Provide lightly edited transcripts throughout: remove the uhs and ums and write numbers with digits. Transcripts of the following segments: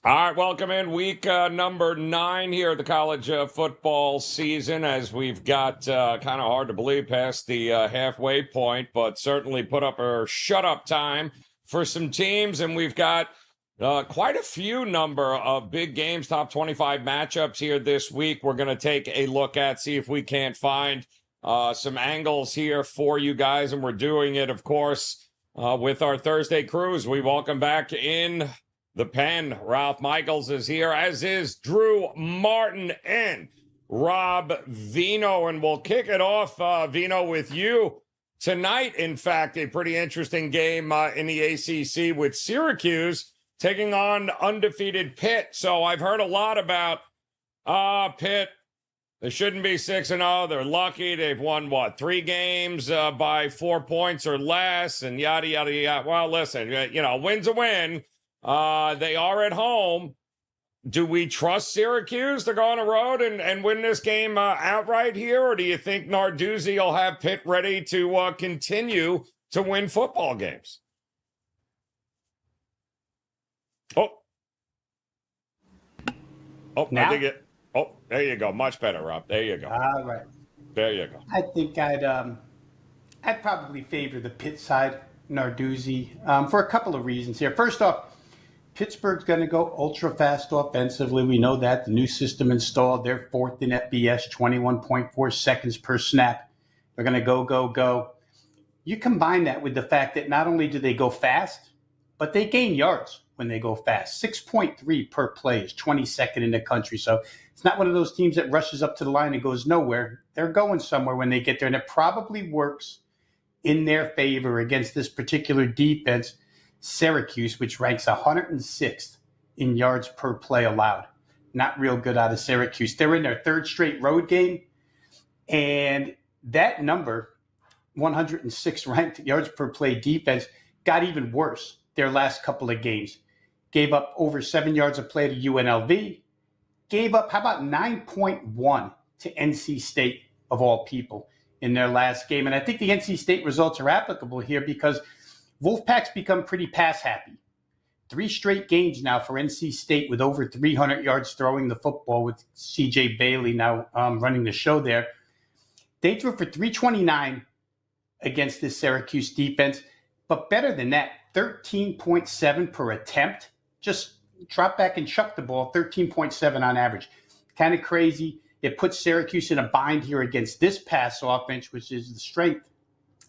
All right, welcome in week number 9 here at the college football season, as we've got kind of hard to believe past the halfway point, but certainly put up a shut-up time for some teams, and we've got quite a few number of big games, top 25 matchups here this week. We're going to take a look at, see if we can't find some angles here for you guys, and we're doing it, of course, with our Thursday cruise. We welcome back in the pen. Ralph Michaels is here, as is Drew Martin and Rob Veno. And we'll kick it off, Veno, with you tonight. In fact, a pretty interesting game in the ACC with Syracuse taking on undefeated Pitt. So I've heard a lot about Pitt. They shouldn't be 6-0. They're lucky. They've won, 3 games by 4 points or less, and yada, yada, yada. Well, listen, win's a win. They are at home. Do we trust Syracuse to go on the road and win this game outright here? Or do you think Narduzzi will have Pitt ready to continue to win football games? Now? I think it. Oh, there you go. Much better, Rob. There you go. All right. There you go. I think I'd probably favor the Pitt side, Narduzzi, for a couple of reasons here. First off, Pittsburgh's going to go ultra fast offensively. We know that. The new system installed. They're 4th in FBS, 21.4 seconds per snap. They're going to go. You combine that with the fact that not only do they go fast, but they gain yards when they go fast. 6.3 per play is 22nd in the country. So it's not one of those teams that rushes up to the line and goes nowhere. They're going somewhere when they get there, and it probably works in their favor against this particular defense, Syracuse, which ranks 106th in yards per play allowed. Not real good out of Syracuse. They're in their 3rd straight road game, and that number, 106 ranked yards per play defense, got even worse their last couple of games. Gave up over 7 yards a play to UNLV. Gave up, how about 9.1 to NC State, of all people, in their last game. And I think the NC State results are applicable here because Wolfpack's become pretty pass happy. 3 straight games now for NC State with over 300 yards throwing the football, with CJ Bailey now running the show there. They threw for 329 against this Syracuse defense, but better than that, 13.7 per attempt. Just drop back and chuck the ball, 13.7 on average. Kind of crazy. It puts Syracuse in a bind here against this pass offense, which is the strength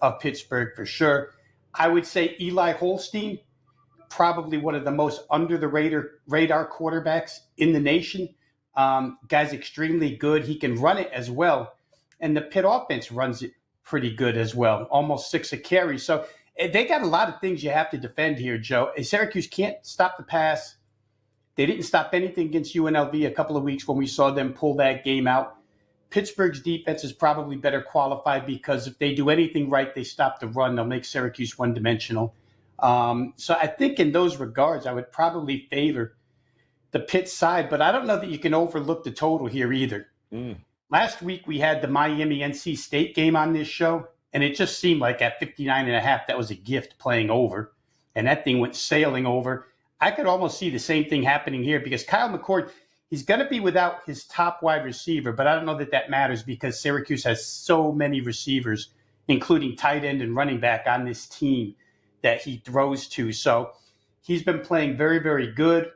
of Pittsburgh for sure. I would say Eli Holstein, probably one of the most under the radar quarterbacks in the nation. Guy's extremely good. He can run it as well. And the Pitt offense runs it pretty good as well, almost 6 a carry. So they got a lot of things you have to defend here, Joe. Syracuse can't stop the pass. They didn't stop anything against UNLV a couple of weeks when we saw them pull that game out. Pittsburgh's defense is probably better qualified because if they do anything right, they stop the run. They'll make Syracuse one-dimensional. So I think in those regards, I would probably favor the Pitt side, but I don't know that you can overlook the total here either. Last week, we had the Miami-NC State game on this show, and it just seemed like at 59.5, that was a gift playing over, and that thing went sailing over. I could almost see the same thing happening here because Kyle McCord, he's going to be without his top wide receiver, but I don't know that that matters because Syracuse has so many receivers, including tight end and running back on this team that he throws to. So he's been playing very, very good.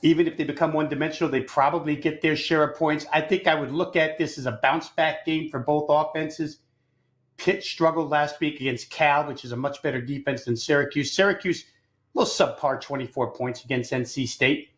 Even if they become one-dimensional, they probably get their share of points. I think I would look at this as a bounce-back game for both offenses. Pitt struggled last week against Cal, which is a much better defense than Syracuse. Syracuse, a little subpar, 24 points against NC State.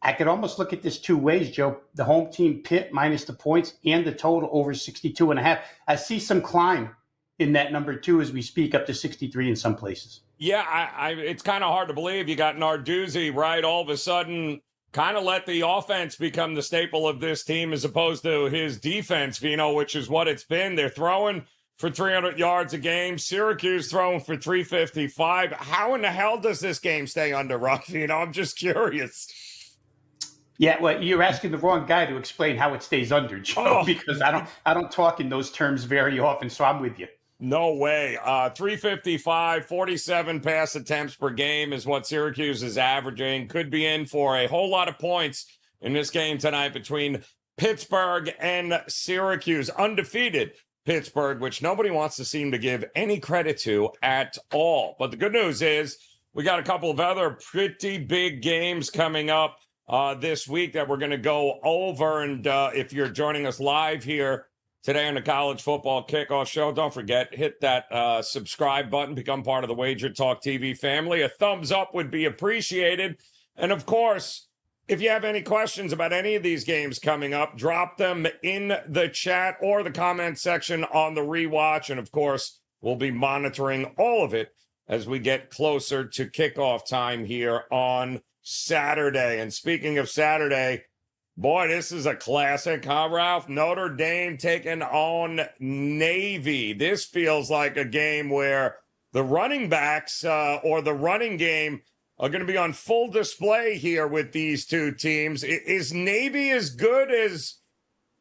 I could almost look at this 2 ways, Joe. The home team, Pitt, minus the points and the total over 62.5. I see some climb in that number 2 as we speak, up to 63 in some places. Yeah, it's kind of hard to believe you got Narduzzi, right? All of a sudden, kind of let the offense become the staple of this team as opposed to his defense, which is what it's been. They're throwing for 300 yards a game. Syracuse throwing for 355. How in the hell does this game stay under Rob? I'm just curious. Yeah, well, you're asking the wrong guy to explain how it stays under, Joe, because I don't talk in those terms very often, so I'm with you. No way. 355, 47 pass attempts per game is what Syracuse is averaging. Could be in for a whole lot of points in this game tonight between Pittsburgh and Syracuse. Undefeated Pittsburgh, which nobody wants to seem to give any credit to at all. But the good news is we got a couple of other pretty big games coming up this week that we're going to go over. And if you're joining us live here today on the College Football Kickoff Show, don't forget, hit that subscribe button, become part of the WagerTalk TV family. A thumbs up would be appreciated. And of course, if you have any questions about any of these games coming up, drop them in the chat or the comment section on the rewatch. And of course, we'll be monitoring all of it as we get closer to kickoff time here on Saturday. And speaking of Saturday, boy, this is a classic, huh, Ralph? Notre Dame taking on Navy. This feels like a game where the running backs or the running game are going to be on full display here with these two teams. Is Navy as good as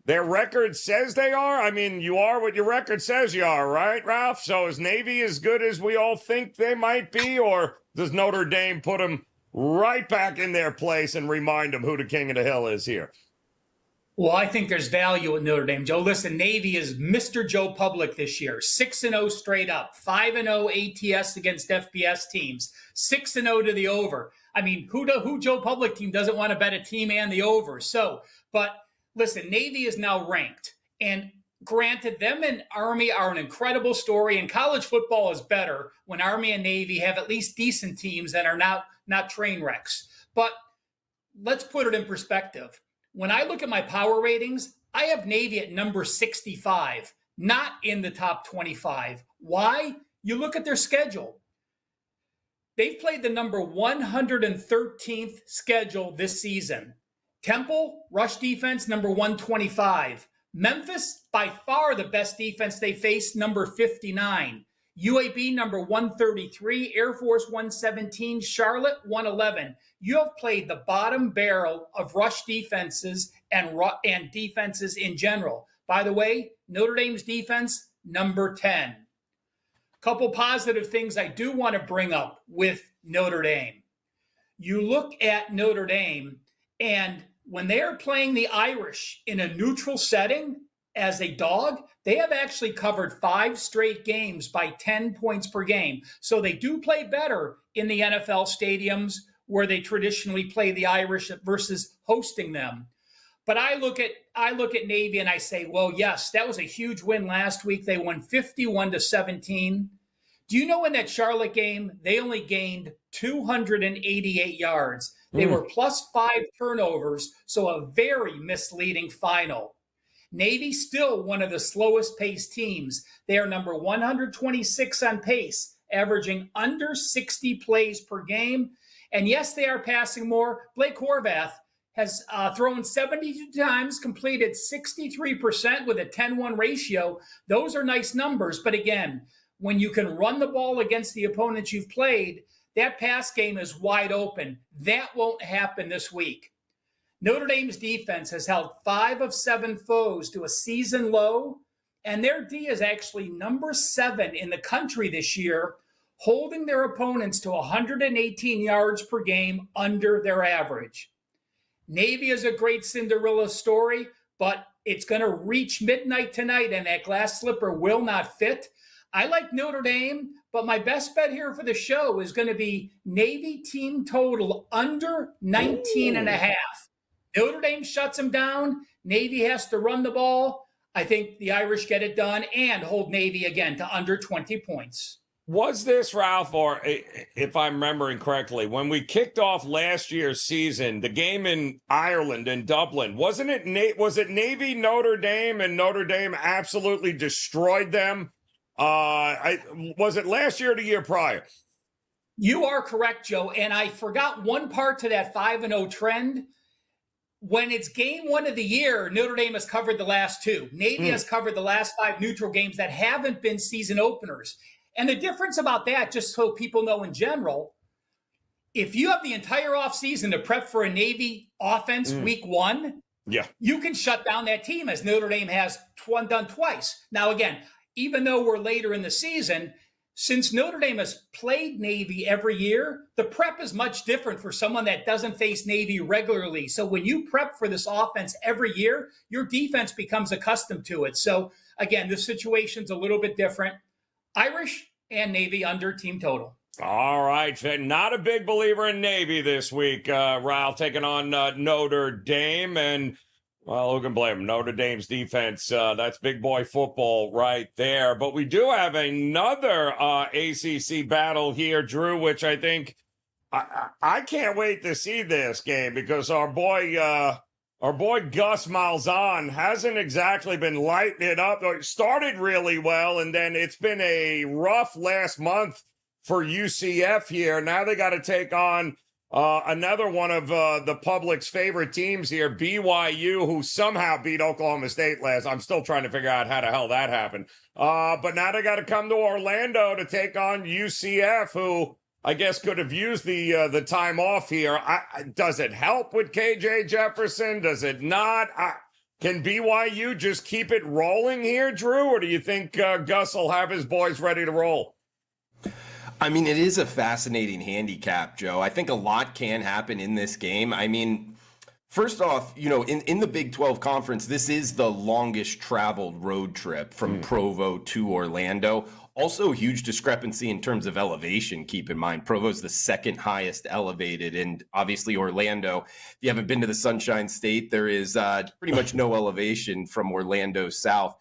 their record says they are? I mean, you are what your record says you are, right, Ralph? So is Navy as good as we all think they might be, or does Notre Dame put them right back in their place and remind them who the king of the hill is here? Well, I think there's value at Notre Dame, Joe. Listen, Navy is Mr. Joe Public this year. 6-0 straight up, 5-0 ATS against FBS teams, 6-0 to the over. I mean, who Joe Public team doesn't want to bet a team and the over? So, but listen, Navy is now ranked. And granted, them and Army are an incredible story, and college football is better when Army and Navy have at least decent teams that are not train wrecks. But let's put it in perspective. When I look at my power ratings, I have Navy at number 65, not in the top 25. Why? You look at their schedule. They've played the number 113th schedule this season. Temple, rush defense, number 125. Memphis, by far the best defense they faced, number 59. UAB, number 133. Air Force, 117. Charlotte, 111. You have played the bottom barrel of rush defenses and defenses in general. By the way, Notre Dame's defense, number 10. Couple positive things I do want to bring up with Notre Dame. You look at Notre Dame, and when they are playing the Irish in a neutral setting as a dog, they have actually covered 5 straight games by 10 points per game. So they do play better in the NFL stadiums where they traditionally play the Irish versus hosting them. But I look at Navy and I say, well, yes, that was a huge win last week. They won 51-17. Do you know in that Charlotte game, they only gained 288 yards. They were plus 5 turnovers, so a very misleading final. Navy still one of the slowest paced teams. They are number 126 on pace, averaging under 60 plays per game. And yes, they are passing more. Blake Horvath has thrown 72 times, completed 63% with a 10-1 ratio. Those are nice numbers. But again, when you can run the ball against the opponents you've played, that pass game is wide open. That won't happen this week. Notre Dame's defense has held 5 of 7 foes to a season low, and their D is actually number 7 in the country this year, holding their opponents to 118 yards per game under their average. Navy is a great Cinderella story, but it's going to reach midnight tonight, and that glass slipper will not fit. I like Notre Dame, but my best bet here for the show is going to be Navy team total under 19.5. Notre Dame shuts them down. Navy has to run the ball. I think the Irish get it done and hold Navy again to under 20 points. Was this, Ralph, or if I'm remembering correctly, when we kicked off last year's season, the game in Ireland, in Dublin, was it Navy, Notre Dame, and Notre Dame absolutely destroyed them? Was it last year or the year prior? You are correct, Joe. And I forgot one part to that 5-0 trend. When it's game 1 of the year, Notre Dame has covered the last 2. Navy has covered the last 5 neutral games that haven't been season openers. And the difference about that, just so people know in general, if you have the entire offseason to prep for a Navy offense week 1, you can shut down that team, as Notre Dame has done twice. Now, again, even though we're later in the season, since Notre Dame has played Navy every year, the prep is much different for someone that doesn't face Navy regularly. So when you prep for this offense every year, your defense becomes accustomed to it. So again, the situation's a little bit different. Irish and Navy under team total. All right. Not a big believer in Navy this week. Ralph taking on Notre Dame. And, well, who can blame him? Notre Dame's defense, that's big boy football right there. But we do have another ACC battle here, Drew, which I think I can't wait to see this game because our boy Gus Malzahn hasn't exactly been lighting it up. It started really well, and then it's been a rough last month for UCF here. Now they got to take on another one of the public's favorite teams here, BYU, who somehow beat Oklahoma State last. I'm still trying to figure out how the hell that happened. But now they got to come to Orlando to take on UCF, who I guess could have used the time off here. Does it help with KJ Jefferson? Does it not? Can BYU just keep it rolling here, Drew? Or do you think Gus will have his boys ready to roll? I mean, it is a fascinating handicap, Joe. I think a lot can happen in this game. I mean, first off, you know, in the Big 12 Conference, this is the longest traveled road trip from Provo to Orlando. Also, huge discrepancy in terms of elevation, keep in mind. Provo's the second highest elevated, and obviously Orlando, if you haven't been to the Sunshine State, there is pretty much no elevation from Orlando south.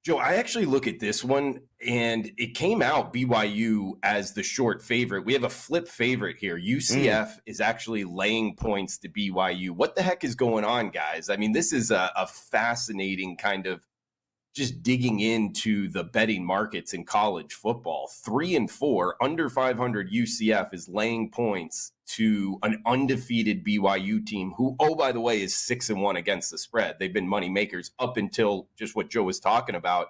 Joe, I actually look at this one, and it came out BYU as the short favorite. We have a flip favorite here. UCF is actually laying points to BYU. What the heck is going on, guys? I mean, this is a fascinating kind of just digging into the betting markets in college football. 3-4, under 500 UCF is laying points to an undefeated BYU team who, oh, by the way, is 6-1 against the spread. They've been money makers up until just what Joe was talking about,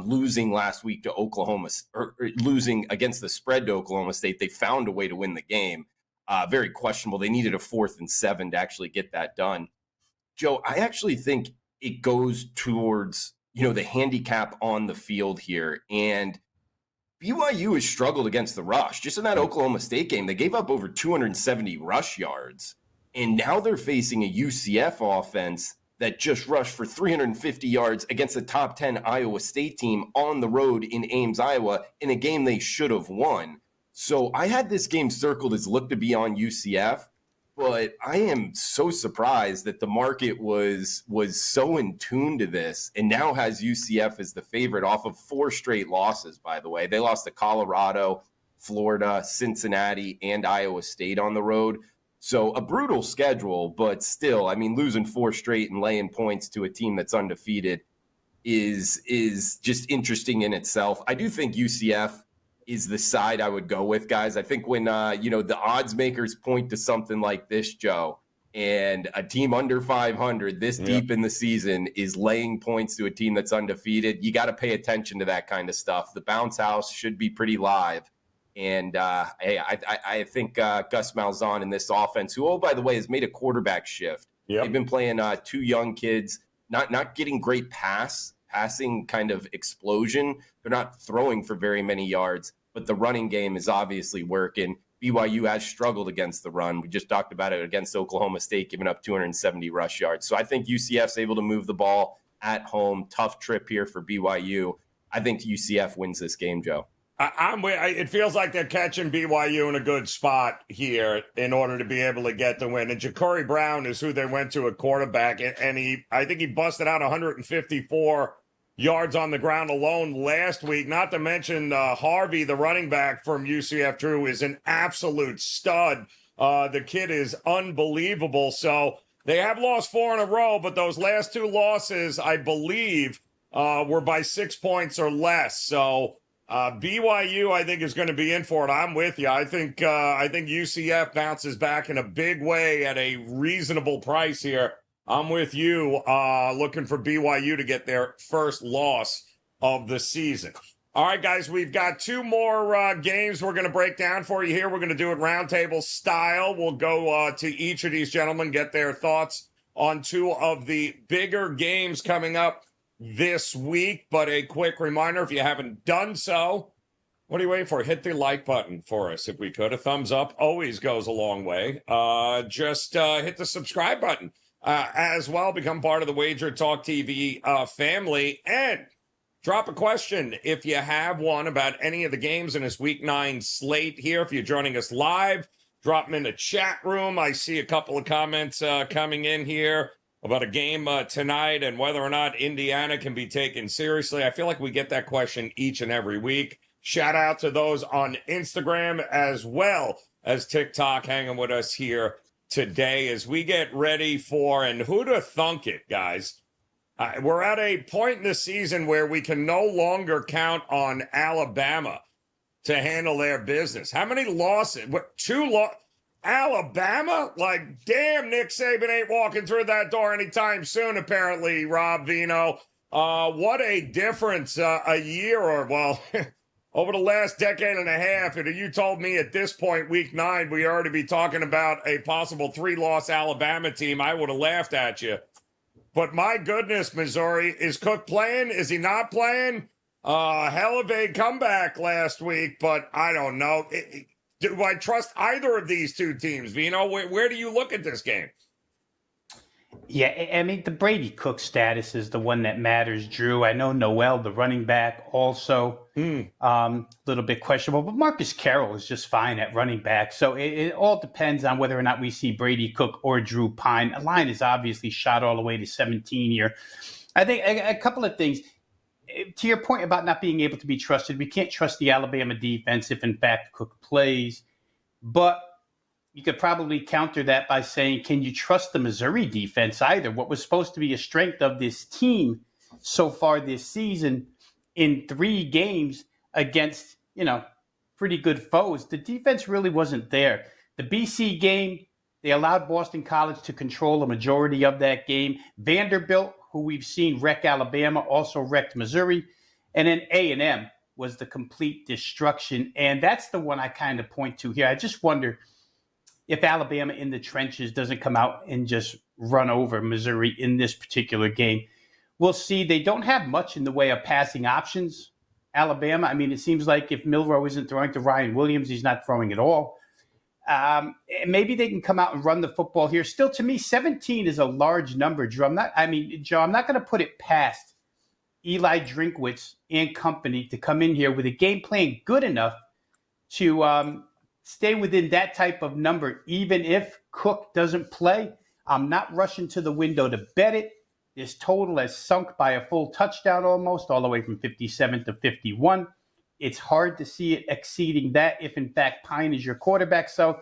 losing last week to Oklahoma, or losing against the spread to Oklahoma State. They found a way to win the game. Very questionable. They needed a 4th and 7 to actually get that done. Joe, I actually think it goes towards, you know, the handicap on the field here. And BYU has struggled against the rush. Just in that Oklahoma State game, they gave up over 270 rush yards. And now they're facing a UCF offense that just rushed for 350 yards against a top 10 Iowa State team on the road in Ames, Iowa, in a game they should have won. So I had this game circled as look to be on UCF. But I am so surprised that the market was so in tune to this and now has UCF as the favorite off of 4 straight losses, by the way. They lost to Colorado, Florida, Cincinnati, and Iowa State on the road. So a brutal schedule, but still, I mean, losing 4 straight and laying points to a team that's undefeated is just interesting in itself. I do think UCF is the side I would go with, guys. I think when, you know, the odds makers point to something like this, Joe, and a team under 500 this deep in the season is laying points to a team that's undefeated, you got to pay attention to that kind of stuff. The bounce house should be pretty live. And, hey, I think Gus Malzahn in this offense, who, oh, by the way, has made a quarterback shift. They've been playing 2 young kids, not getting great passing kind of explosion. They're not throwing for very many yards, but the running game is obviously working. BYU has struggled against the run. We just talked about it against Oklahoma State, giving up 270 rush yards. So I think UCF's able to move the ball at home. Tough trip here for BYU. I think UCF wins this game, Joe. It feels like they're catching BYU in a good spot here in order to be able to get the win. And Ja'Cory Brown is who they went to at quarterback, and I think he busted out 154 yards on the ground alone last week. Not to mention Harvey, the running back from UCF, Drew, is an absolute stud. The kid is unbelievable. So they have lost 4 in a row, but those last 2 losses, I believe, were by 6 points or less. So BYU, I think, is going to be in for it. I'm with you. I think UCF bounces back in a big way at a reasonable price here. I'm with you, looking for BYU to get their first loss of the season. All right, guys, we've got 2 more games we're going to break down for you here. We're going to do it roundtable style. We'll go to each of these gentlemen, get their thoughts on 2 of the bigger games coming up this week. But a quick reminder, if you haven't done so, what are you waiting for? Hit the like button for us if we could. A thumbs up always goes a long way. Just hit the subscribe button as well. Become part of the Wager Talk TV family. And drop a question if you have one about any of the games in this Week 9 slate here. If you're joining us live, drop them in the chat room. I see a couple of comments coming in here about a game tonight and whether or not Indiana can be taken seriously. I feel like we get that question each and every week. Shout out to those on Instagram as well as TikTok hanging with us here today as we get ready for, and who'd have thunk it, guys? We're at a point in the season where we can no longer count on Alabama to handle their business. How many losses? What, 2 losses? Alabama? Like, damn, Nick Saban ain't walking through that door anytime soon, apparently, Rob Veno. What a difference a year or, well, over the last decade and a half. And if you told me at this point, Week 9, we already be talking about a possible 3-loss Alabama team, I would have laughed at you. But my goodness, Missouri, is Cook playing? Is he not playing? Hell of a comeback last week, but I don't know. Do I trust either of these two teams? Vino, where do you look at this game? Yeah, I mean, the Brady Cook status is the one that matters, Drew. I know Noel, the running back, also a little bit questionable, but Marcus Carroll is just fine at running back. So it all depends on whether or not we see Brady Cook or Drew Pine. The line is obviously shot all the way to 17 here. I think a couple of things. To your point about not being able to be trusted, we can't trust the Alabama defense if, in fact, Cook plays. But you could probably counter that by saying, can you trust the Missouri defense either? What was supposed to be a strength of this team so far this season in 3 games against, pretty good foes, the defense really wasn't there. The BC game, they allowed Boston College to control a majority of that game. Vanderbilt, who we've seen wreck Alabama, also wrecked Missouri. And then A&M was the complete destruction. And that's the one I kind of point to here. I just wonder if Alabama in the trenches doesn't come out and just run over Missouri in this particular game. We'll see. They don't have much in the way of passing options, Alabama. I mean, it seems like if Milroe isn't throwing to Ryan Williams, he's not throwing at all. Maybe they can come out and run the football here. Still, to me, 17 is a large number, Joe. I'm not going to put it past Eli Drinkwitz and company to come in here with a game plan good enough to stay within that type of number, even if Cook doesn't play. I'm not rushing to the window to bet it. This total has sunk by a full touchdown almost, all the way from 57 to 51. It's hard to see it exceeding that if, in fact, Pine is your quarterback. So,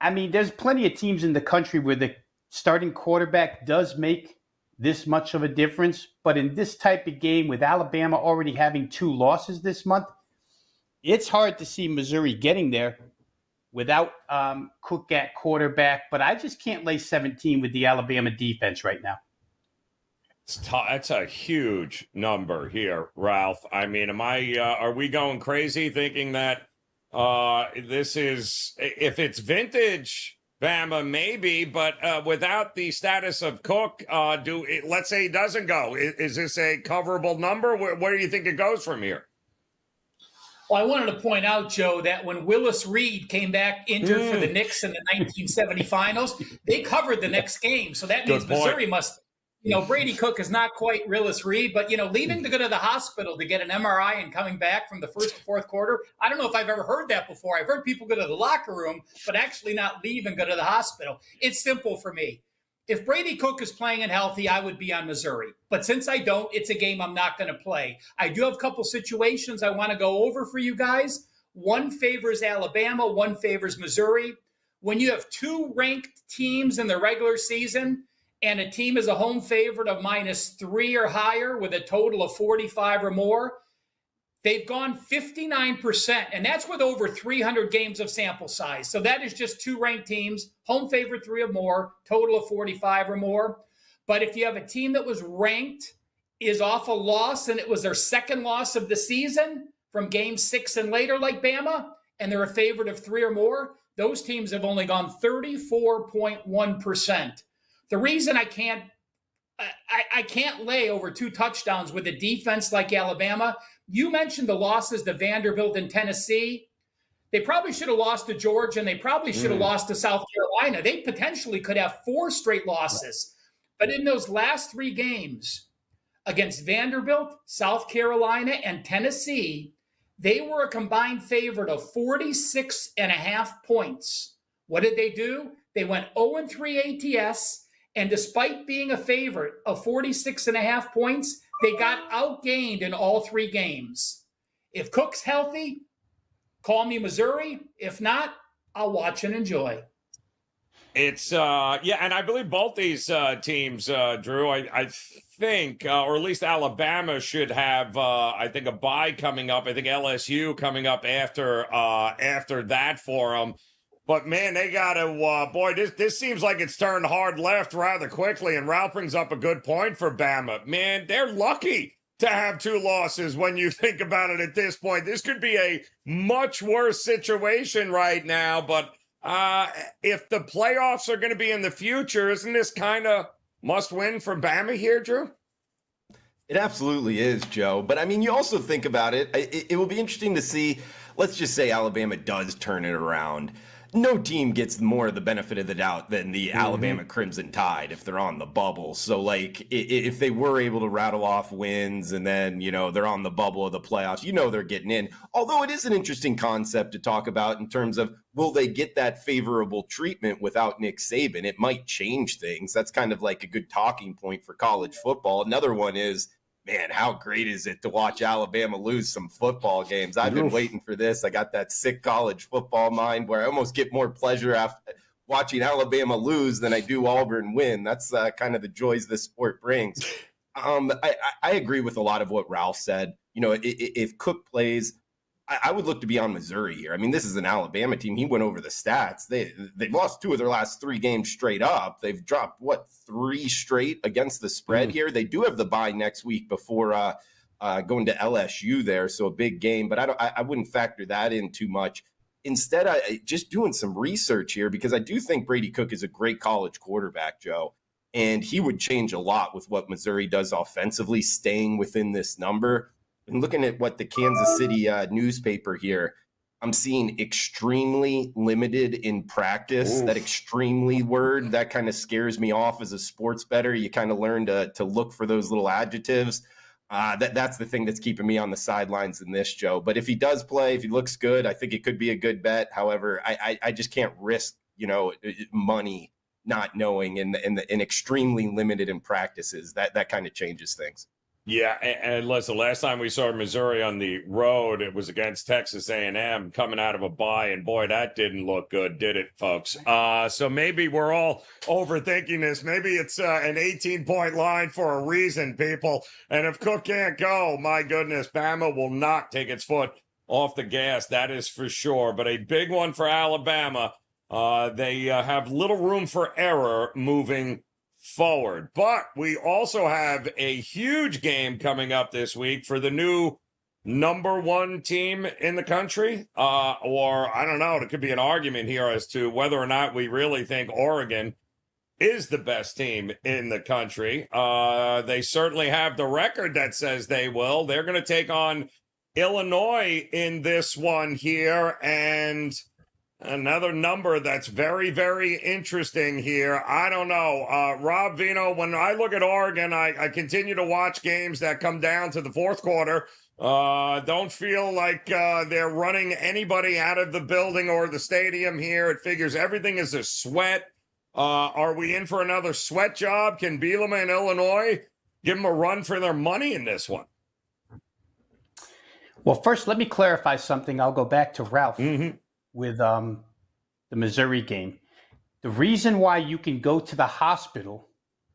I mean, there's plenty of teams in the country where the starting quarterback does make this much of a difference. But in this type of game, with Alabama already having 2 losses this month, it's hard to see Missouri getting there without Cook at quarterback. But I just can't lay 17 with the Alabama defense right now. That's a huge number here, Ralph. I mean, are we going crazy thinking that this is, if it's vintage Bama, maybe, but without the status of Cook, let's say he doesn't go. Is this a coverable number? Where do you think it goes from here? Well, I wanted to point out, Joe, that when Willis Reed came back injured for the Knicks in the 1970 finals, they covered the next game. So that means Missouri must, Brady Cook is not quite Willis Reed, but, leaving to go to the hospital to get an MRI and coming back from the first to fourth quarter, I don't know if I've ever heard that before. I've heard people go to the locker room, but actually not leave and go to the hospital. It's simple for me. If Brady Cook is playing and healthy, I would be on Missouri. But since I don't, it's a game I'm not going to play. I do have a couple situations I want to go over for you guys. One favors Alabama, one favors Missouri. When you have 2 ranked teams in the regular season and a team is a home favorite of -3 or higher with a total of 45 or more, they've gone 59%, and that's with over 300 games of sample size. So that is just 2 ranked teams, home favorite 3 or more, total of 45 or more. But if you have a team that was ranked, is off a loss, and it was their second loss of the season from game 6 and later like Bama, and they're a favorite of 3 or more, those teams have only gone 34.1%. The reason I can't I can't lay over 2 touchdowns with a defense like Alabama. You mentioned the losses to Vanderbilt and Tennessee. They probably should have lost to Georgia, and they probably should have lost to South Carolina. They potentially could have 4 straight losses. But in those last 3 games against Vanderbilt, South Carolina, and Tennessee, they were a combined favorite of 46.5 points. What did they do? They went 0-3 ATS, and despite being a favorite of 46.5 points, they got outgained in all 3 games. If Cook's healthy, call me Missouri. If not, I'll watch and enjoy. It's and I believe both these teams, Drew, I think, or at least Alabama should have, I think, a bye coming up. I think LSU coming up after that for them. But man, they got to, this seems like it's turned hard left rather quickly. And Ralph brings up a good point for Bama. Man, they're lucky to have 2 losses when you think about it at this point. This could be a much worse situation right now. But if the playoffs are going to be in the future, isn't this kind of must win for Bama here, Drew? It absolutely is, Joe. But I mean, you also think about it. It will be interesting to see. Let's just say Alabama does turn it around. No team gets more of the benefit of the doubt than the Alabama Crimson Tide if they're on the bubble. So, like, if they were able to rattle off wins and then, they're on the bubble of the playoffs, they're getting in. Although it is an interesting concept to talk about in terms of, will they get that favorable treatment without Nick Saban? It might change things. That's kind of like a good talking point for college football. Another one is, man, how great is it to watch Alabama lose some football games? I've been waiting for this. I got that sick college football mind where I almost get more pleasure after watching Alabama lose than I do Auburn win. That's kind of the joys this sport brings. I agree with a lot of what Ralph said. If Cook plays, I would look to be on Missouri here. I mean, this is an Alabama team. He went over the stats. They've lost 2 of their last 3 games straight up. They've dropped, 3 straight against the spread here. They do have the bye next week before going to LSU there, so a big game. But I wouldn't factor that in too much. Instead, I just doing some research here because I do think Brady Cook is a great college quarterback, Joe. And he would change a lot with what Missouri does offensively, staying within this number. And looking at what the Kansas City newspaper here, I'm seeing extremely limited in practice. Oof. That extremely word, that kind of scares me off as a sports bettor. You kind of learn to look for those little adjectives. That's the thing that's keeping me on the sidelines in this, Joe. But if he does play, if he looks good, I think it could be a good bet. However, I just can't risk, money not knowing and extremely limited in practices. That kind of changes things. Yeah, and listen, last time we saw Missouri on the road, it was against Texas A&M coming out of a bye, and boy, that didn't look good, did it, folks? So maybe we're all overthinking this. Maybe it's an 18-point line for a reason, people. And if Cook can't go, my goodness, Bama will not take its foot off the gas, that is for sure. But a big one for Alabama. They have little room for error moving forward. But we also have a huge game coming up this week for the new number 1 team in the country. Or I don't know, there could be an argument here as to whether or not we really think Oregon is the best team in the country. They certainly have the record that says they will. They're going to take on Illinois in this one here, and another number that's very, very interesting here. I don't know. Rob Veno, when I look at Oregon, I continue to watch games that come down to the fourth quarter. Don't feel like they're running anybody out of the building or the stadium here. It figures everything is a sweat. Are we in for another sweat job? Can Bielema and Illinois give them a run for their money in this one? Well, first, let me clarify something. I'll go back to Ralph. With the Missouri game. The reason why you can go to the hospital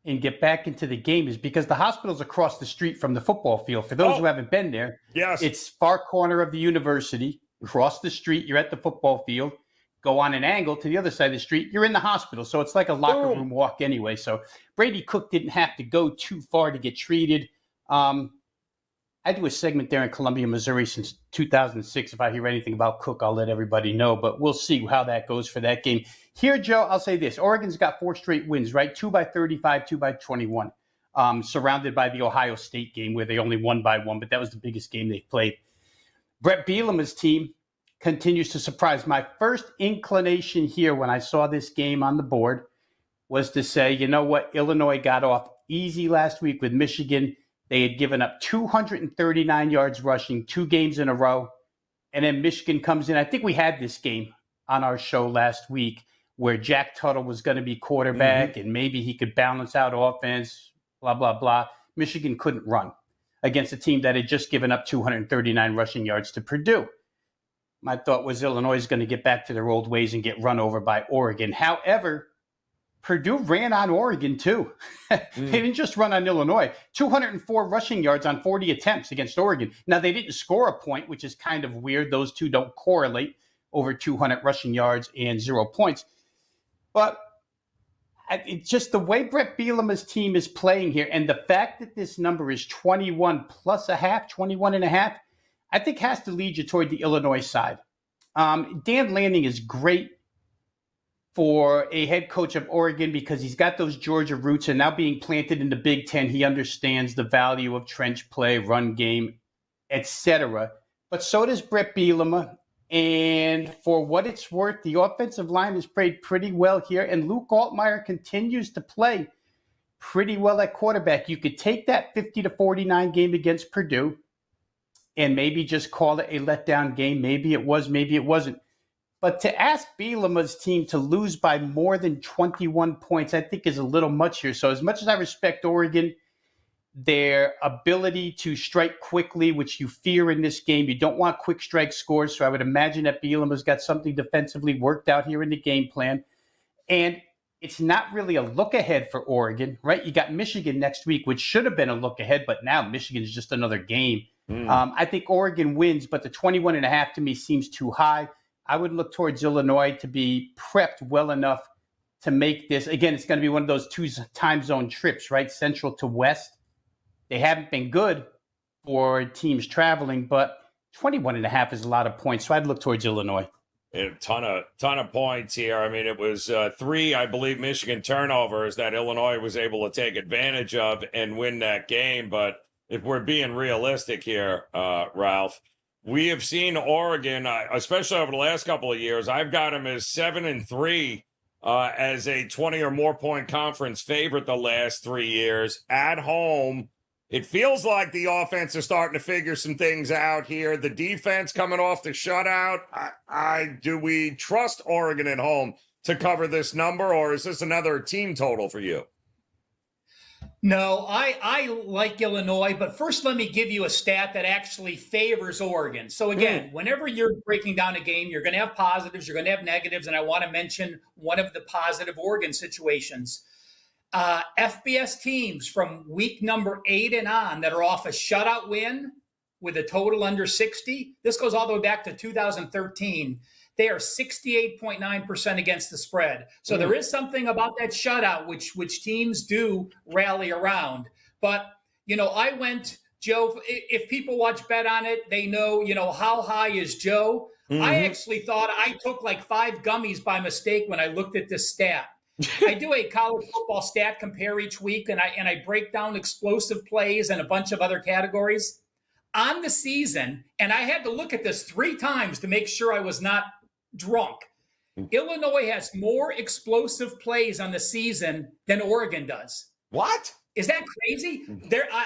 and get back into the game is because the hospital's across the street from the football field. For those who haven't been there, yes, it's far corner of the university, cross the street, you're at the football field, go on an angle to the other side of the street, you're in the hospital. So it's like a locker room walk anyway. So Brady Cook didn't have to go too far to get treated. I do a segment there in Columbia, Missouri since 2006. If I hear anything about Cook, I'll let everybody know, but we'll see how that goes for that game. Here, Joe, I'll say this. Oregon's got 4 straight wins, right? 2 by 35, 2 by 21. surrounded by the Ohio State game where they only won by 1, but that was the biggest game they've played. Brett Bielema's team continues to surprise. My first inclination here when I saw this game on the board was to say, you know what, Illinois got off easy last week with Michigan. They had given up 239 yards rushing 2 games in a row. And then Michigan comes in. I think we had this game on our show last week where Jack Tuttle was going to be quarterback and maybe he could balance out offense, blah, blah, blah. Michigan couldn't run against a team that had just given up 239 rushing yards to Purdue. My thought was Illinois is going to get back to their old ways and get run over by Oregon. However, Purdue ran on Oregon, too. They didn't just run on Illinois. 204 rushing yards on 40 attempts against Oregon. Now, they didn't score a point, which is kind of weird. Those two don't correlate, over 200 rushing yards and 0 points. But it's just the way Brett Bielema's team is playing here, and the fact that this number is 21 plus a half, 21 and a half, I think has to lead you toward the Illinois side. Dan Lanning is great for a head coach of Oregon because he's got those Georgia roots, and now being planted in the Big Ten, he understands the value of trench play, run game, etc. But so does Brett Bielema. And for what it's worth, the offensive line has played pretty well here, and Luke Altmaier continues to play pretty well at quarterback. You could take that 50-49 game against Purdue and maybe just call it a letdown game. Maybe it was, maybe it wasn't. But to ask Bielema's team to lose by more than 21 points, I think is a little much here. So as much as I respect Oregon, their ability to strike quickly, which you fear in this game, you don't want quick strike scores. So I would imagine that Bielema's got something defensively worked out here in the game plan. And it's not really a look ahead for Oregon, right? You got Michigan next week, which should have been a look ahead, but now Michigan is just another game. I think Oregon wins, but the 21 and a half to me seems too high. I would look towards Illinois to be prepped well enough to make this. Again, it's going to be one of those 2 time zone trips, right? Central to West. They haven't been good for teams traveling, but 21 and a half is a lot of points. So I'd look towards Illinois. A ton of points here. I mean, it was 3, I believe, Michigan turnovers that Illinois was able to take advantage of and win that game. But if we're being realistic here, Ralph, we have seen Oregon, especially over the last couple of years. I've got them as 7-3 as a 20 or more point conference favorite the last 3 years at home. It feels like the offense is starting to figure some things out here. The defense coming off the shutout. Do we trust Oregon at home to cover this number, or is this another team total for you? No, I like Illinois, but first let me give you a stat that actually favors Oregon. So again, whenever you're breaking down a game, you're going to have positives, you're going to have negatives, and I want to mention one of the positive Oregon situations. FBS teams from week number 8 and on that are off a shutout win with a total under 60, this goes all the way back to 2013. They are 68.9% against the spread. So there is something about that shutout which teams do rally around. But, I went, Joe, if people watch Bet on It, they know, how high is Joe? I actually thought I took like 5 gummies by mistake when I looked at this stat. I do a college football stat compare each week, and I break down explosive plays and a bunch of other categories on the season. And I had to look at this 3 times to make sure I was not drunk. Illinois has more explosive plays on the season than Oregon does. What? Is that crazy?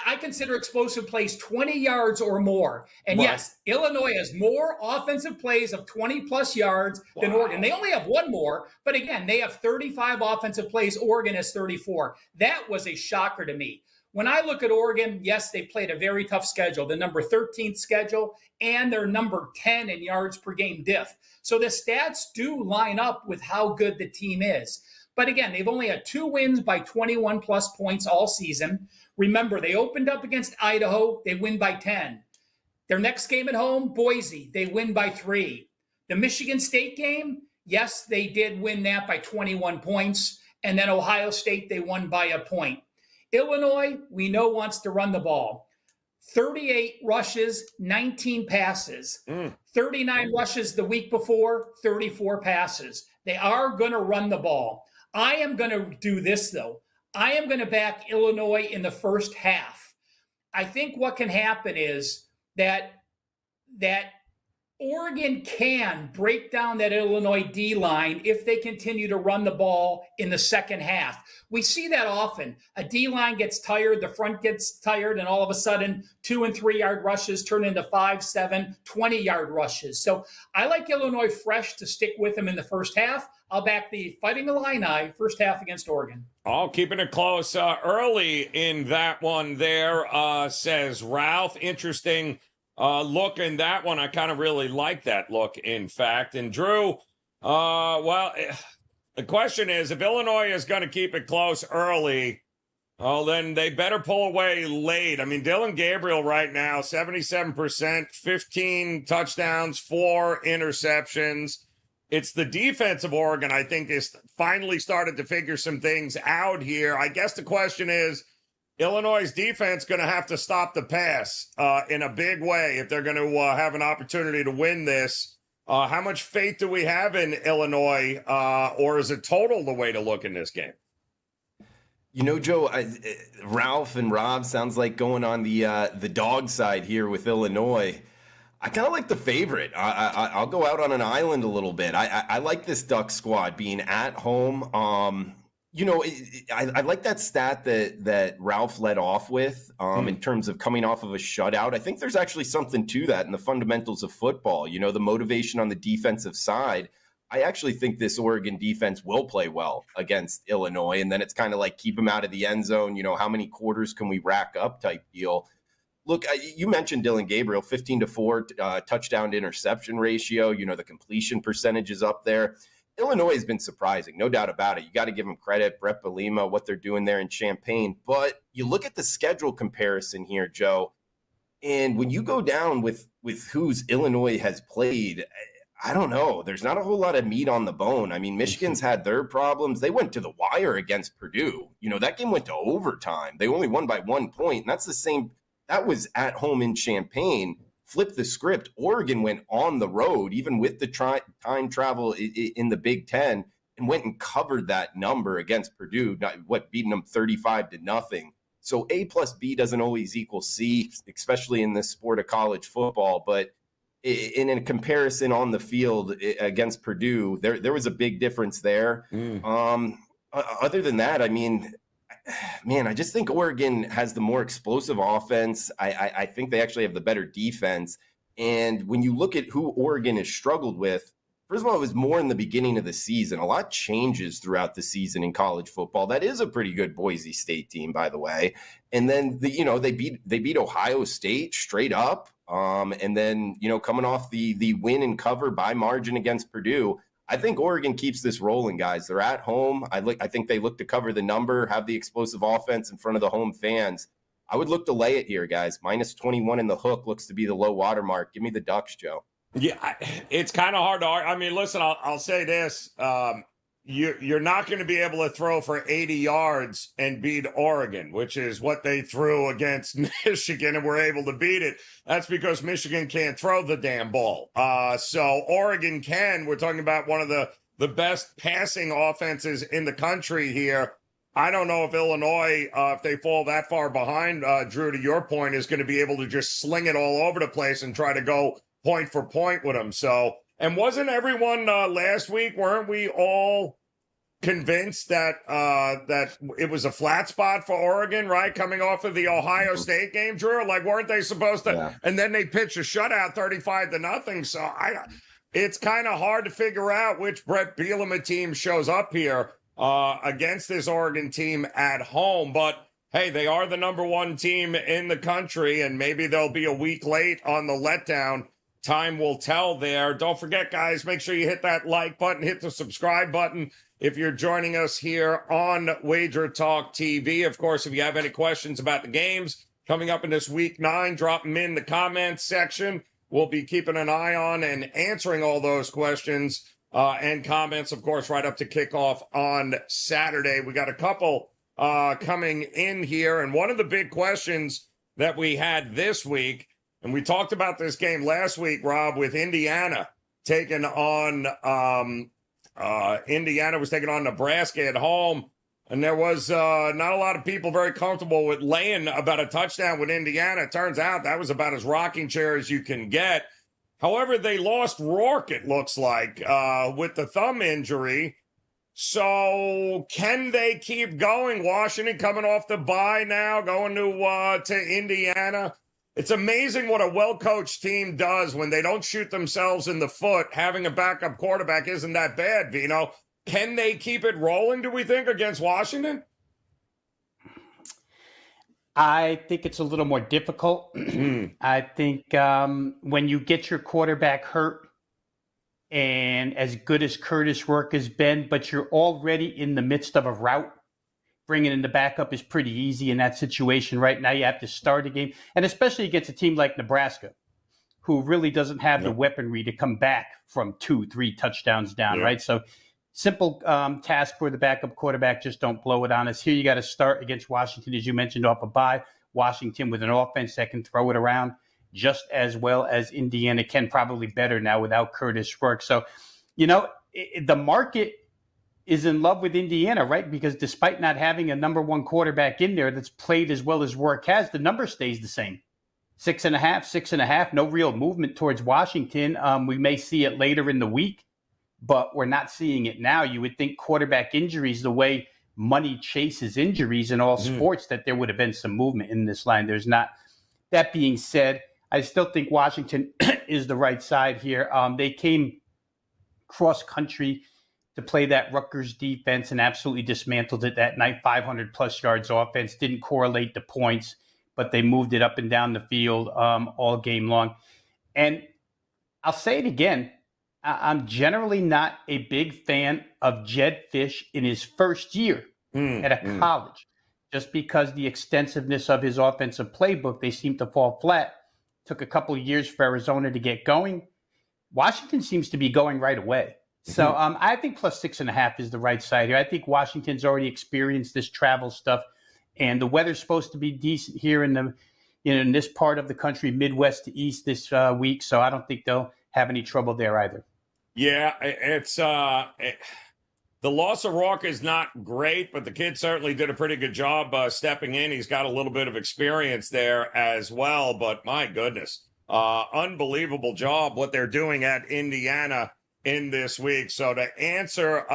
I consider explosive plays 20 yards or more. And yes, Illinois has more offensive plays of 20-plus yards than Oregon. They only have 1 more, but again, they have 35 offensive plays. Oregon has 34. That was a shocker to me. When I look at Oregon, yes, they played a very tough schedule, the number 13th schedule, and they're number 10 in yards per game diff. So the stats do line up with how good the team is. But again, they've only had 2 wins by 21-plus points all season. Remember, they opened up against Idaho. They win by 10. Their next game at home, Boise, they win by 3. The Michigan State game, yes, they did win that by 21 points. And then Ohio State, they won by a point. Illinois, we know, wants to run the ball. 38 rushes, 19 passes. 39 rushes the week before, 34 passes. They are going to run the ball. I am going to do this, though. I am going to back Illinois in the first half. I think what can happen is that Oregon can break down that Illinois D line if they continue to run the ball in the second half. We see that often. A D line gets tired, the front gets tired, and all of a sudden 2 and 3 yard rushes turn into 5, 7, 20-yard rushes. So I like Illinois fresh to stick with them in the first half. I'll back the Fighting Illini first half against Oregon. Oh, keeping it close early in that one there, says Ralph. Interesting look in that one. I kind of really like that look, in fact. And Drew, the question is, if Illinois is going to keep it close early, then they better pull away late. I mean, Dylan Gabriel right now, 77%, 15 touchdowns, 4 interceptions. It's the defense of Oregon, I think, is finally started to figure some things out here. I guess the question is, Illinois' defense going to have to stop the pass in a big way if they're going to have an opportunity to win this. How much faith do we have in Illinois, or is it total the way to look in this game? You know, Joe, Ralph and Rob sounds like going on the dog side here with Illinois. I kind of like the favorite. I'll go out on an island a little bit. I like this Duck squad being at home. You know, I like that stat that Ralph led off with in terms of coming off of a shutout. I think there's actually something to that in the fundamentals of football. You know, the motivation on the defensive side. I actually think this Oregon defense will play well against Illinois. And then it's kind of like keep them out of the end zone. You know, how many quarters can we rack up type deal. Look, you mentioned Dylan Gabriel, 15-4 touchdown to interception ratio. You know, the completion percentage is up there. Illinois has been surprising, no doubt about it. You got to give them credit, Brett Bielema, what they're doing there in Champaign. But you look at the schedule comparison here, Joe, and when you go down with who's Illinois has played, I don't know. There's not a whole lot of meat on the bone. I mean, Michigan's had their problems. They went to the wire against Purdue. You know, that game went to overtime. They only won by 1 point, and that's the same. That was at home in Champaign. Flip the script. Oregon went on the road, even with the time travel in the Big Ten, and went and covered that number against Purdue, beating them 35-0. So A plus B doesn't always equal C, especially in this sport of college football. But in a comparison on the field against Purdue, there was a big difference there. Other than that, I mean, man, I just think Oregon has the more explosive offense. I think they actually have the better defense. And when you look at who Oregon has struggled with, first of all, it was more in the beginning of the season. A lot changes throughout the season in college football. That is a pretty good Boise State team, by the way. And then they beat Ohio State straight up. And then, coming off the win and cover by margin against Purdue, I think Oregon keeps this rolling, guys. They're at home. I think they look to cover the number, have the explosive offense in front of the home fans. I would look to lay it here, guys. Minus 21 in the hook looks to be the low water mark. Give me the Ducks, Joe. Yeah, it's kind of hard to argue. I mean, listen, I'll say this. You're not going to be able to throw for 80 yards and beat Oregon, which is what they threw against Michigan and were able to beat it. That's because Michigan can't throw the damn ball. So Oregon can. We're talking about one of the best passing offenses in the country here. I don't know if Illinois, if they fall that far behind, Drew, to your point, is going to be able to just sling it all over the place and try to go point for point with them. So, and wasn't everyone last week, weren't we all convinced that that it was a flat spot for Oregon, right? Coming off of the Ohio State game, Drew? Like, weren't they supposed to? Yeah. And then they pitched a shutout 35-0. So it's kind of hard to figure out which Brett Bielema team shows up here against this Oregon team at home. But hey, they are the number 1 team in the country, and maybe they'll be a week late on the letdown. Time will tell there. Don't forget, guys, make sure you hit that like button, hit the subscribe button if you're joining us here on WagerTalk TV. Of course, if you have any questions about the games coming up in this week 9, drop them in the comments section. We'll be keeping an eye on and answering all those questions and comments, of course, right up to kickoff on Saturday. We got a couple coming in here. And one of the big questions that we had this week, and we talked about this game last week, Rob, with Indiana taking on Indiana was taking on Nebraska at home. And there was not a lot of people very comfortable with laying about a touchdown with Indiana. It turns out that was about as rocking chair as you can get. However, they lost Rourke, it looks like, with the thumb injury. So can they keep going? Washington coming off the bye now, going to Indiana. It's amazing what a well-coached team does when they don't shoot themselves in the foot. Having a backup quarterback isn't that bad, Vino. Can they keep it rolling, do we think, against Washington? I think it's a little more difficult. I think when you get your quarterback hurt, and as good as Curtis Rourke has been, but you're already in the midst of a rout, bringing in the backup is pretty easy in that situation. Right now, you have to start a game, and especially against a team like Nebraska, who really doesn't have the weaponry to come back from 2-3 touchdowns down, right? So simple task for the backup quarterback, just don't blow it on us. Here you got to start against Washington, as you mentioned, off a bye. Washington with an offense that can throw it around just as well as Indiana can, probably better now without Curtis Rourke. So, the market is in love with Indiana, right? Because despite not having a number one quarterback in there that's played as well as Rourke has, the number stays the same. 6.5, no real movement towards Washington. We may see it later in the week, but we're not seeing it now. You would think quarterback injuries, the way money chases injuries in all sports, that there would have been some movement in this line. There's not. That being said, I still think Washington is the right side here. They came cross country to play that Rutgers defense and absolutely dismantled it that night. 500 plus yards offense, didn't correlate the points, but they moved it up and down the field all game long. And I'll say it again, I'm generally not a big fan of Jed Fish in his first year at a college, just because the extensiveness of his offensive playbook, they seem to fall flat. Took a couple of years for Arizona to get going. Washington seems to be going right away. So I think plus 6.5 is the right side here. I think Washington's already experienced this travel stuff, and the weather's supposed to be decent here in this part of the country, Midwest to East this week. So I don't think they'll have any trouble there either. Yeah, it's the loss of Rourke is not great, but the kid certainly did a pretty good job stepping in. He's got a little bit of experience there as well, but my goodness, unbelievable job what they're doing at Indiana in this week. So to answer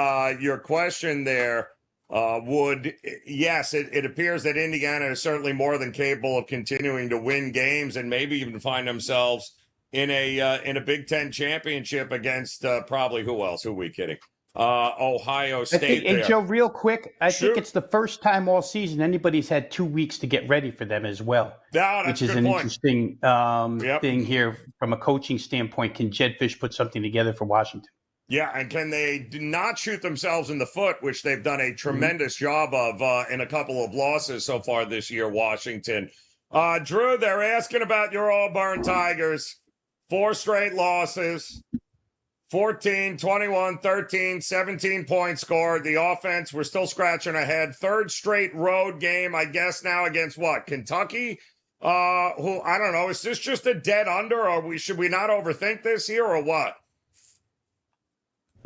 your question there, it appears that Indiana is certainly more than capable of continuing to win games and maybe even find themselves in a Big Ten championship against probably who else? Who are we kidding? Ohio State. And Joe, real quick, I think it's the first time all season anybody's had 2 weeks to get ready for them as well, which is an interesting thing here from a coaching standpoint. Can Jed Fish put something together for Washington? Yeah, and can they not shoot themselves in the foot, which they've done a tremendous job of in a couple of losses so far this year, Washington. Drew, they're asking about your Auburn Tigers. 4 straight losses. 14, 21, 13, 17 points scored. The offense, we're still scratching ahead. 3rd straight road game, I guess now against what? Kentucky? Who, I don't know. Is this just a dead under, or should we not overthink this here, or what?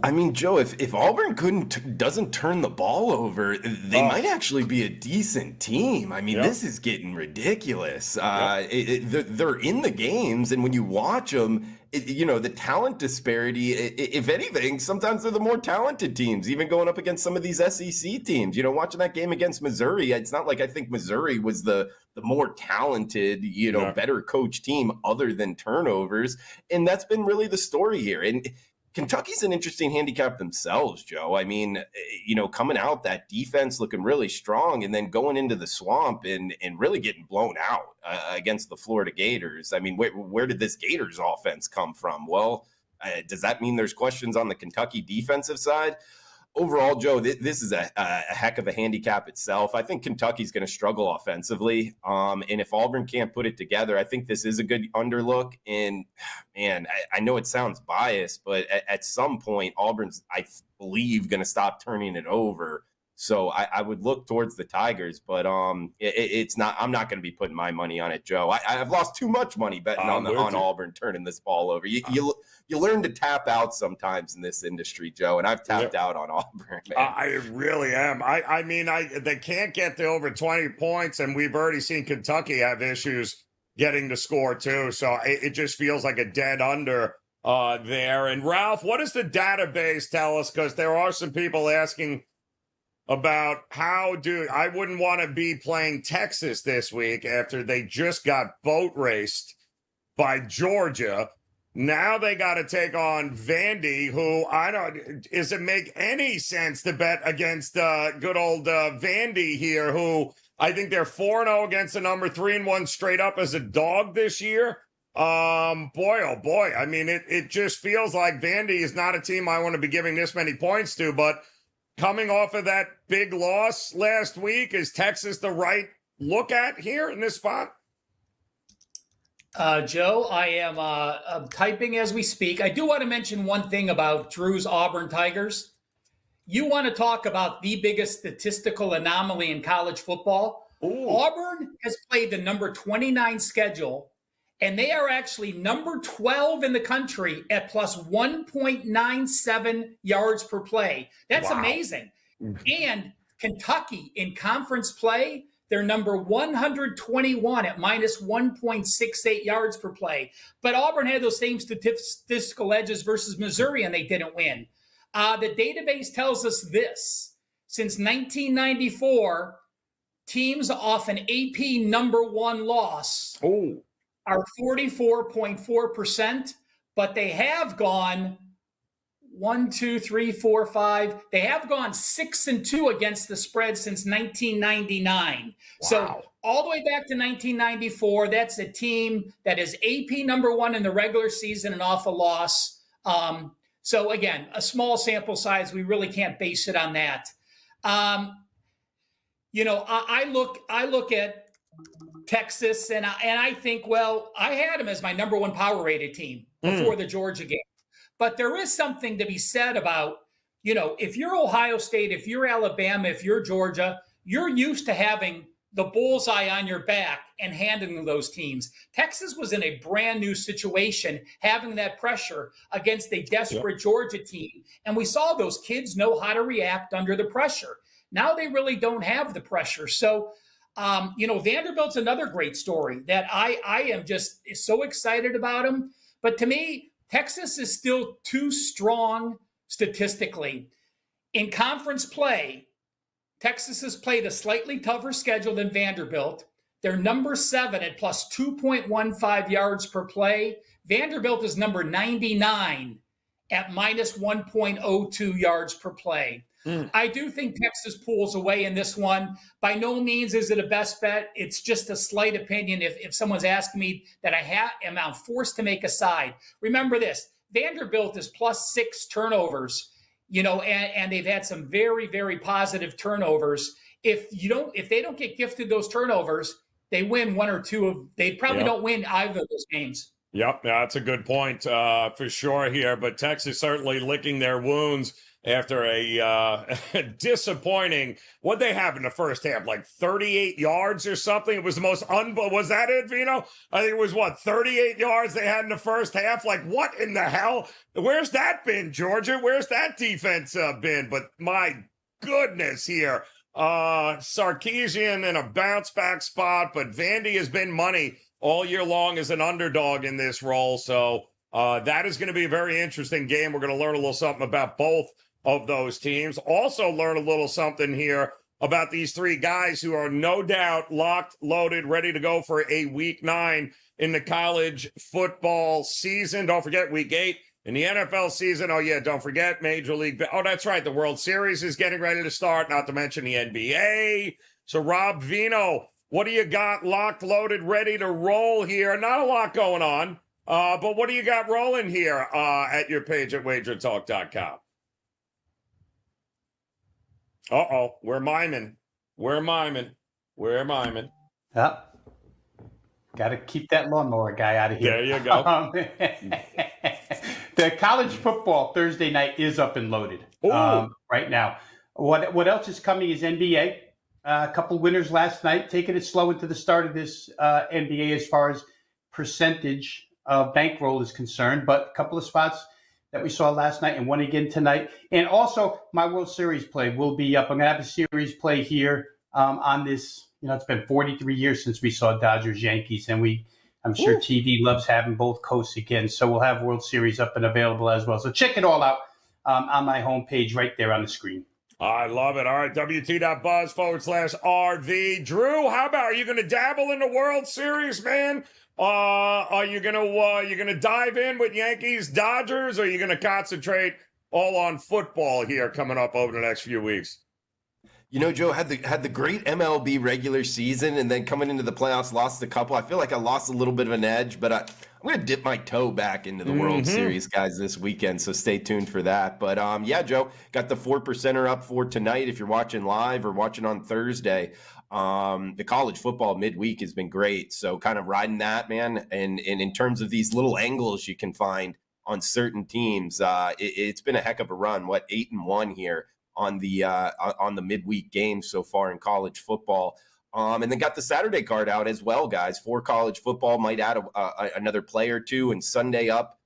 I mean, Joe, if Auburn doesn't turn the ball over, they might actually be a decent team. I mean, this is getting ridiculous. They're in the games, and when you watch them, the talent disparity, if anything, sometimes they're the more talented teams, even going up against some of these SEC teams. Watching that game against Missouri, it's not like I think Missouri was the more talented, better coach team other than turnovers. And that's been really the story here. And Kentucky's an interesting handicap themselves, Joe. I mean, coming out, that defense looking really strong, and then going into the swamp and really getting blown out against the Florida Gators. I mean, where did this Gators offense come from? Well, does that mean there's questions on the Kentucky defensive side? Overall, Joe, this is a heck of a handicap itself. I think Kentucky's going to struggle offensively. And if Auburn can't put it together, I think this is a good underlook. And, man, I know it sounds biased, but at some point, Auburn's, I believe, going to stop turning it over. So I would look towards the Tigers, but it's not. I'm not going to be putting my money on it, Joe. I've lost too much money betting on Auburn turning this ball over. You learn to tap out sometimes in this industry, Joe, and I've tapped out on Auburn. Man. I really am. I mean, they can't get to over 20 points, and we've already seen Kentucky have issues getting the score too. So it just feels like a dead under there. And Ralph, what does the database tell us? Because there are some people asking about I wouldn't want to be playing Texas this week after they just got boat raced by Georgia. Now they got to take on Vandy, who does it make any sense to bet against good old Vandy here, who I think they're 4-0 against the number 3-1 straight up as a dog this year. Boy, oh boy. I mean, it just feels like Vandy is not a team I want to be giving this many points to, but coming off of that big loss last week, is Texas the right look at here in this spot? Joe, I am typing as we speak. I do want to mention one thing about Drew's Auburn Tigers. You want to talk about the biggest statistical anomaly in college football? Ooh. Auburn has played the number 29 schedule, and they are actually number 12 in the country at plus 1.97 yards per play. That's amazing. And Kentucky in conference play, they're number 121 at minus 1.68 yards per play. But Auburn had those same statistical edges versus Missouri, and they didn't win. The database tells us this. Since 1994, teams off an AP number one loss are 44.4%, but they have gone 1, 2, 3, 4, 5. They have gone 6-2 against the spread since 1999. Wow. So all the way back to 1994, that's a team that is AP number one in the regular season and off a loss. So again, a small sample size. We really can't base it on that. I look at Texas and I think, well, I had them as my number one power rated team before the Georgia game. But there is something to be said about, if you're Ohio State, if you're Alabama, if you're Georgia, you're used to having the bullseye on your back and handling those teams. Texas was in a brand new situation, having that pressure against a desperate Georgia team. And we saw those kids know how to react under the pressure. Now they really don't have the pressure. So, Vanderbilt's another great story that I am just so excited about them. But to me, Texas is still too strong statistically. In conference play, Texas has played a slightly tougher schedule than Vanderbilt. They're number 7 at plus 2.15 yards per play. Vanderbilt is number 99 at minus 1.02 yards per play. I do think Texas pulls away in this one. By no means is it a best bet. It's just a slight opinion. If someone's asking me that I'm forced to make a side. Remember this, Vanderbilt is plus 6 turnovers, and they've had some very, very positive turnovers. If they don't get gifted those turnovers, they win one or two they probably don't win either of those games. Yep, that's a good point for sure here. But Texas certainly licking their wounds after a disappointing, what they have in the first half, like 38 yards or something. It was the most was that it, Veno? I think it was 38 yards they had in the first half. Like, what in the hell? Where's that been, Georgia? Where's that defense been? But my goodness here. Sarkisian in a bounce back spot, but Vandy has been money all year long as an underdog in this role. So that is going to be a very interesting game. We're going to learn a little something about both of those teams. Also learn a little something here about these three guys who are no doubt locked, loaded, ready to go for a week 9 in the college football season. Don't forget week 8 in the NFL season. Oh yeah, don't forget Major League. Oh, that's right. The World Series is getting ready to start, not to mention the NBA. So Rob Veno, what do you got locked, loaded, ready to roll here? Not a lot going on, but what do you got rolling here at your page at WagerTalk.com? Uh-oh, we're miming. Got to keep that lawnmower guy out of here. There you go. The college football Thursday night is up and loaded right now. What else is coming is NBA. A couple winners last night, taking it slow into the start of this NBA as far as percentage of bankroll is concerned, but a couple of spots that we saw last night and one again tonight. And also my World Series play will be up. I'm going to have a series play here on this. It's been 43 years since we saw Dodgers Yankees, and I'm sure TV loves having both coasts again. So we'll have World Series up and available as well. So check it all out on my homepage right there on the screen. I love it. All right, WT.buzz/RV. Drew, how about, are you going to dabble in the World Series, man? Are you gonna dive in with Yankees, Dodgers, or are you gonna concentrate all on football here coming up over the next few weeks? Joe had the great MLB regular season, and then coming into the playoffs, lost a couple. I feel like I lost a little bit of an edge, but I'm going to dip my toe back into the World Series, guys, this weekend, so stay tuned for that. But, yeah, Joe, got the 4%er up for tonight if you're watching live or watching on Thursday. The college football midweek has been great, so kind of riding that, man. And in terms of these little angles you can find on certain teams, it's been a heck of a run. 8-1 here on the midweek games so far in college football. And then got the Saturday card out as well, guys, for college football. Might add another play or two, and Sunday up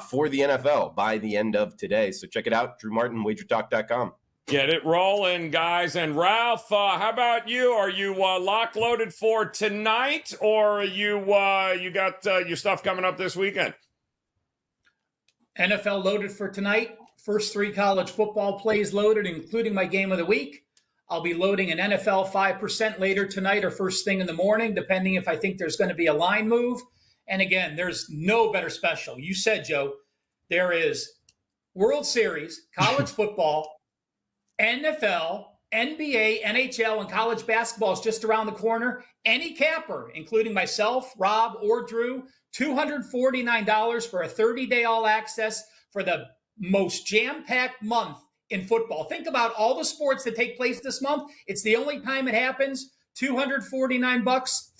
for the NFL by the end of today. So check it out, Drew Martin, WagerTalk.com. Get it rolling, guys. And Ralph, how about you? Are you lock loaded for tonight, or are you got your stuff coming up this weekend? NFL loaded for tonight. First 3 college football plays loaded, including my game of the week. I'll be loading an NFL 5% later tonight or first thing in the morning, depending if I think there's going to be a line move. And again, there's no better special. You said, Joe, there is World Series, college football, NFL, NBA, NHL, and college basketball is just around the corner. Any capper, including myself, Rob, or Drew, $249 for a 30-day all-access for the most jam-packed month in football. Think about all the sports that take place this month. It's the only time it happens. $249,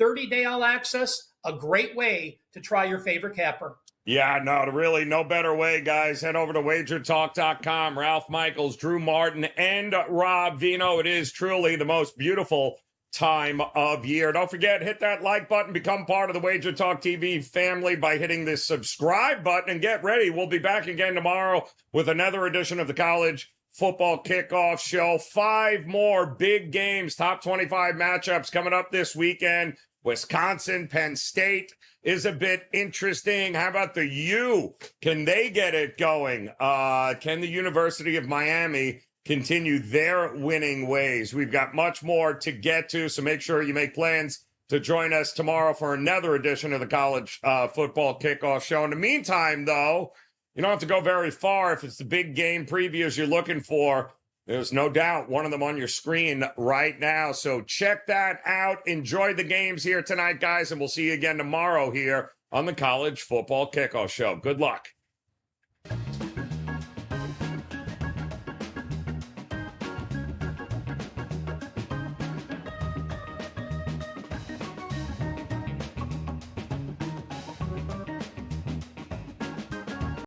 30-day all-access, a great way to try your favorite capper. Yeah, no, really no better way, guys. Head over to WagerTalk.com. Ralph Michaels, Drew Martin, and Rob Veno. It is truly the most beautiful time of year. Don't forget, hit that like button. Become part of the Wager Talk TV family by hitting this subscribe button. And get ready. We'll be back again tomorrow with another edition of the College Football Kickoff Show. 5 more big games, top 25 matchups coming up this weekend. Wisconsin, Penn State is a bit interesting. How about the U? Can they get it going? Can the University of Miami continue their winning ways? We've got much more to get to, so make sure you make plans to join us tomorrow for another edition of the College Football Kickoff Show. In the meantime, though, you don't have to go very far if it's the big game previews you're looking for. There's no doubt one of them on your screen right now. So check that out. Enjoy the games here tonight, guys, and we'll see you again tomorrow here on the College Football Kickoff Show. Good luck.